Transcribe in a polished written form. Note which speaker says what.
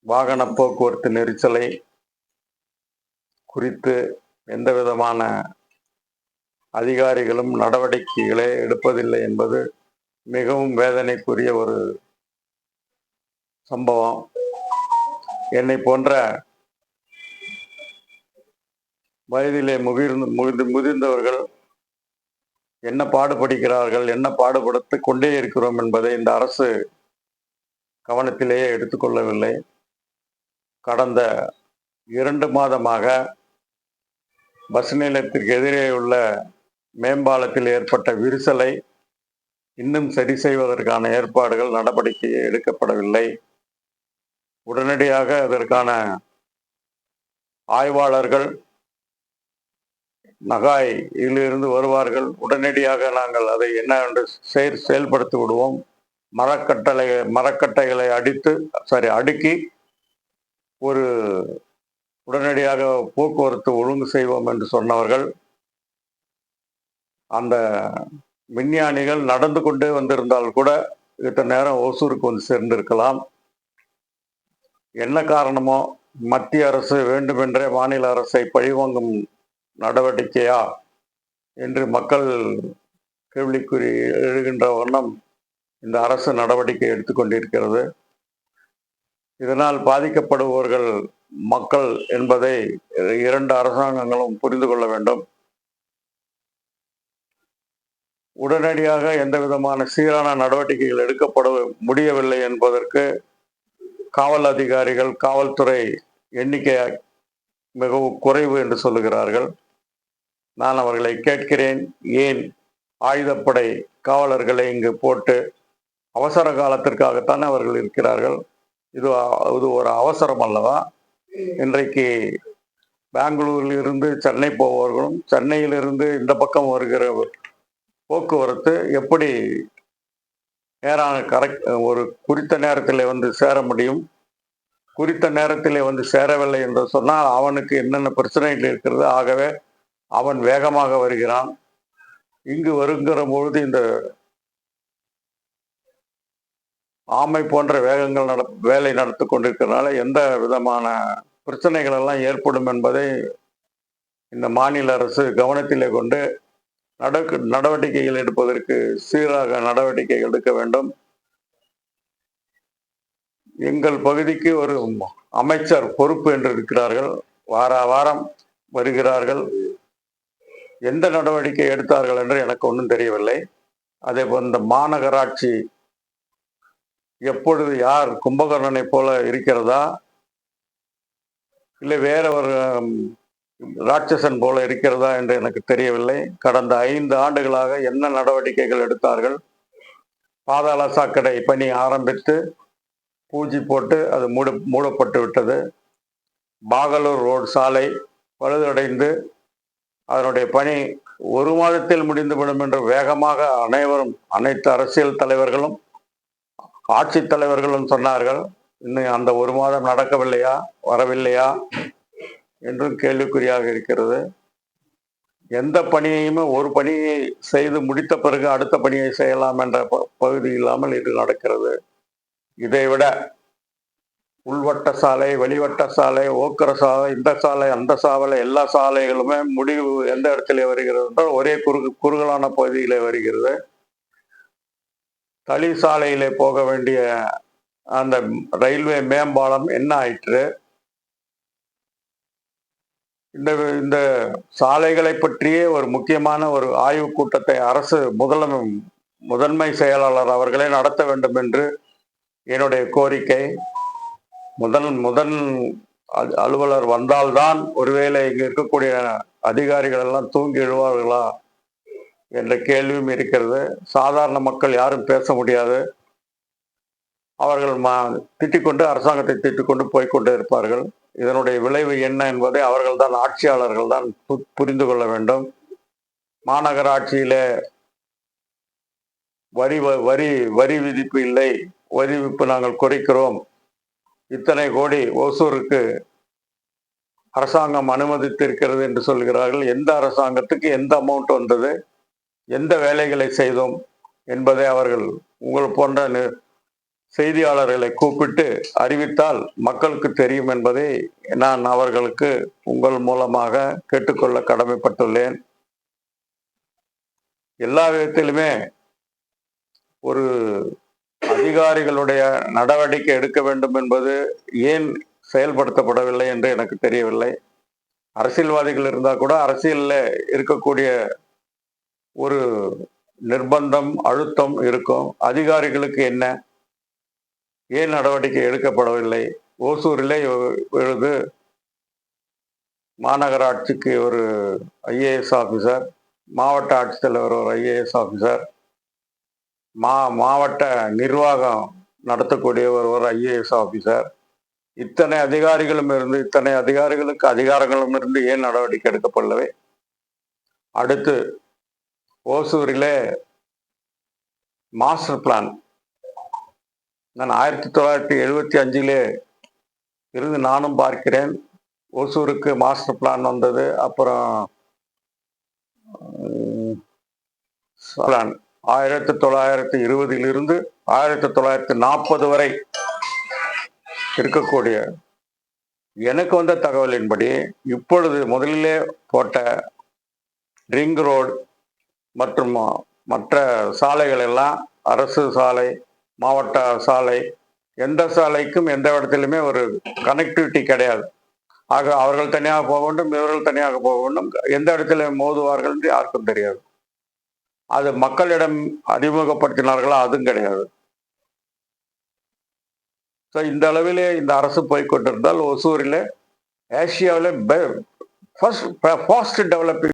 Speaker 1: வாகன போக்குவரத்து நெரிசலை குறித்து எந்த விதமான அதிகாரிகளும் நடவடிக்கைகளை எடுப்பதில்லை என்பது மிகவும் வேதனைக்குரிய ஒரு சம்பவம். என்னை போன்ற வயதிலே முதிர்ந்தவர்கள் என்ன பாடுபடுகிறார்கள், என்ன பாடுபடுத்தி கொண்டே இருக்கிறோம் என்பதை இந்த அரசு கவனத்திலேயே எடுத்துக்கொள்ளவில்லை. கடந்த 2 மாதமாக பஸ் நிலையத்திற்கு எதிரே உள்ள மேம்பாலத்தில் ஏற்பட்ட விரிசலை இன்னும் சரி செய்வதற்கான ஏற்பாடுகள் நடவடிக்கை எடுக்கப்படவில்லை. உடனடியாக அதற்கான ஆய்வாளர்கள் நகாயிலிருந்து வருவார்கள். உடனடியாக நாங்கள் அதை என்ன என்று செயல்படுத்தி விடுவோம். மரக்கட்டைகளை அடுக்கி ஒரு உடனடியாக போக்குவரத்து ஒழுங்கு செய்வோம் என்று சொன்னவர்கள், அந்த விஞ்ஞானிகள் நடந்து கொண்டே வந்திருந்தால் கூட இத்தனை நேரம் ஓசூருக்கு வந்து சேர்ந்திருக்கலாம். என்ன காரணமோ மத்திய அரசு வேண்டுமென்றே மாநில அரசை பழிவாங்கும் நடவடிக்கையா என்று மக்கள் கேள்விக்குறி எழுகின்ற வண்ணம் இந்த அரசு நடவடிக்கை எடுத்துக்கொண்டிருக்கிறது. இதனால் பாதிக்கப்படுபவர்கள் மக்கள் என்பதை 2 அரசாங்கங்களும் புரிந்து கொள்ள வேண்டும். உடனடியாக எந்த விதமான சீரான நடவடிக்கைகள் எடுக்கப்பட முடியவில்லை என்பதற்கு காவல் அதிகாரிகள், காவல்துறை எண்ணிக்கை மிகவும் குறைவு என்று சொல்லுகிறார்கள். நான் அவர்களை கேட்கிறேன், ஏன் ஆயுதப்படை காவலர்களை இங்கு போட்டு அவசர காலத்திற்காகத்தான் அவர்கள் இருக்கிறார்கள். இது ஒரு அவசரம் அல்லவா? இன்றைக்கு பெங்களூரில் இருந்து சென்னை போபவர்களும், சென்னையிலிருந்து இந்த பக்கம் வருகிற போக்குவரத்து எப்படி ஒரு குறித்த நேரத்தில் வந்து சேர முடியும்? குறித்த நேரத்தில் வந்து சேரவில்லை என்று சொன்னால் அவனுக்கு என்னென்ன பிரச்சனைகள் இருக்கிறது. ஆகவே அவன் வேகமாக வருகிறான். இங்கு வருகிற பொழுது இந்த ஆமை போன்ற வேலை நடத்தி கொண்டிருக்கிறதுனால எந்த விதமான பிரச்சனைகள் எல்லாம் ஏற்படும் என்பதை இந்த மாநில அரசு கவனத்திலே கொண்டு நடவடிக்கைகள் எடுப்பதற்கு சீராக நடவடிக்கைகள் எடுக்க வேண்டும். எங்கள் பகுதிக்கு ஒரு அமைச்சர் பொறுப்பு என்று இருக்கிறார்கள். வாரம் வருகிறார்கள். எந்த நடவடிக்கை எடுத்தார்கள் என்று எனக்கு ஒன்றும் தெரியவில்லை. அதே போல் இந்த மாநகராட்சி எப்பொழுது யார் கும்பகர்ணனை போல இருக்கிறதா, இல்லை வேற ஒரு ராட்சசன் போல இருக்கிறதா என்று எனக்கு தெரியவில்லை. கடந்த 5 ஆண்டுகளாக என்ன நடவடிக்கைகள் எடுத்தார்கள்? பாதாள சாக்கடை பணி ஆரம்பித்து பூஜை போட்டு அது மூடப்பட்டு விட்டது. பாகலூர் ரோடு சாலை பழுதடைந்து அதனுடைய பணி 1 மாதத்தில் முடிந்துவிடும் என்று வேகமாக அனைத்து அரசியல் தலைவர்களும் ஆட்சித் தலைவர்களும் சொன்னார்கள். இன்னும் அந்த 1 மாதம் நடக்கவில்லையா, வரவில்லையா என்றும் கேள்விக்குறியாக இருக்கிறது. எந்த பணியையுமே ஒரு பணியை செய்து முடித்த பிறகு அடுத்த பணியை செய்யலாம் என்ற பகுதி இல்லாமல் இது நடக்கிறது. இதைவிட உள்வட்ட சாலை, வெளிவட்ட சாலை, ஓக்கர சாலை, இந்த சாலை, அந்த சாலை, எல்லா சாலைகளுமே முடிவு எந்த இடத்துல வருகிறது என்றால் ஒரே குறுகலான பகுதியிலே வருகிறது. தளி சாலையிலே போக வேண்டிய அந்த ரயில்வே மேம்பாலம் என்ன ஆயிற்று? இந்த சாலைகளை பற்றியே ஒரு முக்கியமான ஒரு ஆய்வு கூட்டத்தை அரசு முதன்மை செயலாளர் அவர்களே நடத்த வேண்டும் என்று என்னுடைய கோரிக்கை. முதன் அலுவலர் வந்தால்தான் ஒருவேளை இங்கு இருக்கக்கூடிய அதிகாரிகள் எல்லாம் தூங்கி எழுவார்களா என்ற கேள்வியும் இருக்கிறது. சாதாரண மக்கள் யாரும் பேச முடியாது. அவர்கள் திட்டிக்கொண்டு அரசாங்கத்தை திட்டிக்கொண்டு போய்கொண்டே இருப்பார்கள். இதனுடைய விளைவு என்ன என்பதை அவர்கள்தான், ஆட்சியாளர்கள் தான் புரிந்து கொள்ள வேண்டும். மாநகராட்சியிலே வரி விதிப்பு இல்லை, வரி விதிப்பு நாங்கள் குறைக்கிறோம், இத்தனை கோடி ஓசூருக்கு அரசாங்கம் அனுமதித்திருக்கிறது என்று சொல்கிறார்கள். எந்த அரசாங்கத்துக்கு எந்த அமௌண்ட் வந்தது, எந்த வேலைகளை செய்தோம் என்பதை அவர்கள் உங்கள் போன்ற செய்தியாளர்களை கூப்பிட்டு அறிவித்தால் மக்களுக்கு தெரியும் என்பதை நான் அவர்களுக்கு உங்கள் மூலமாக கேட்டுக்கொள்ள கடமைப்பட்டுள்ளேன். எல்லா விதத்திலுமே ஒரு அதிகாரிகளுடைய நடவடிக்கை எடுக்க வேண்டும் என்பது ஏன் செயல்படுத்தப்படவில்லை என்று எனக்கு தெரியவில்லை. அரசியல்வாதிகள் இருந்தால் கூட அரசியலில் இருக்கக்கூடிய ஒரு நிர்பந்தம், அழுத்தம் இருக்கும். அதிகாரிகளுக்கு என்ன, ஏன் நடவடிக்கை எடுக்கப்படவில்லை? ஓசூரிலே எழுது மாநகராட்சிக்கு ஒரு ஐஏஎஸ் ஆஃபீஸர், மாவட்ட ஆட்சித்தலைவர் ஒரு ஐஏஎஸ் ஆஃபீஸர், மாவட்ட நிர்வாகம் நடத்தக்கூடிய ஒரு ஐஏஎஸ் ஆஃபீஸர், இத்தனை அதிகாரிகளும் இருந்து, இத்தனை அதிகாரிகளுக்கு அதிகாரங்களும் இருந்து ஏன் நடவடிக்கை எடுக்கப்படவில்லை? அடுத்து ஓசூரிலே மாஸ்டர் பிளான், நான் 1975 இருந்து நானும் பார்க்கிறேன். ஓசூருக்கு மாஸ்டர் பிளான் வந்தது. அப்புறம் 1920 1940 வரை இருக்கக்கூடிய எனக்கு வந்த தகவலின்படி இப்பொழுது முதலிலே போட்ட ரிங் ரோடு மற்றும் மற்ற சாலைகள் எல்லாம் அரசு சாலை, மாவட்ட சாலை, எந்த சாலைக்கும் எந்த இடத்திலுமே ஒரு கனெக்டிவிட்டி கிடையாது. ஆக அவர்கள் தனியாக போக வேண்டும், இவர்கள் தனியாக போக வேண்டும். எந்த இடத்துல மோதுவார்கள் என்று யாருக்கும் தெரியாது. அது மக்களிடம் அறிமுகப்படுத்தினார்களா? அதுவும் கிடையாது. இந்த அளவிலே இந்த அரசு போய்கொண்டிருந்தால் ஓசூரில் ஆசியாவில் ஃபாஸ்ட் டெவலப்பிங்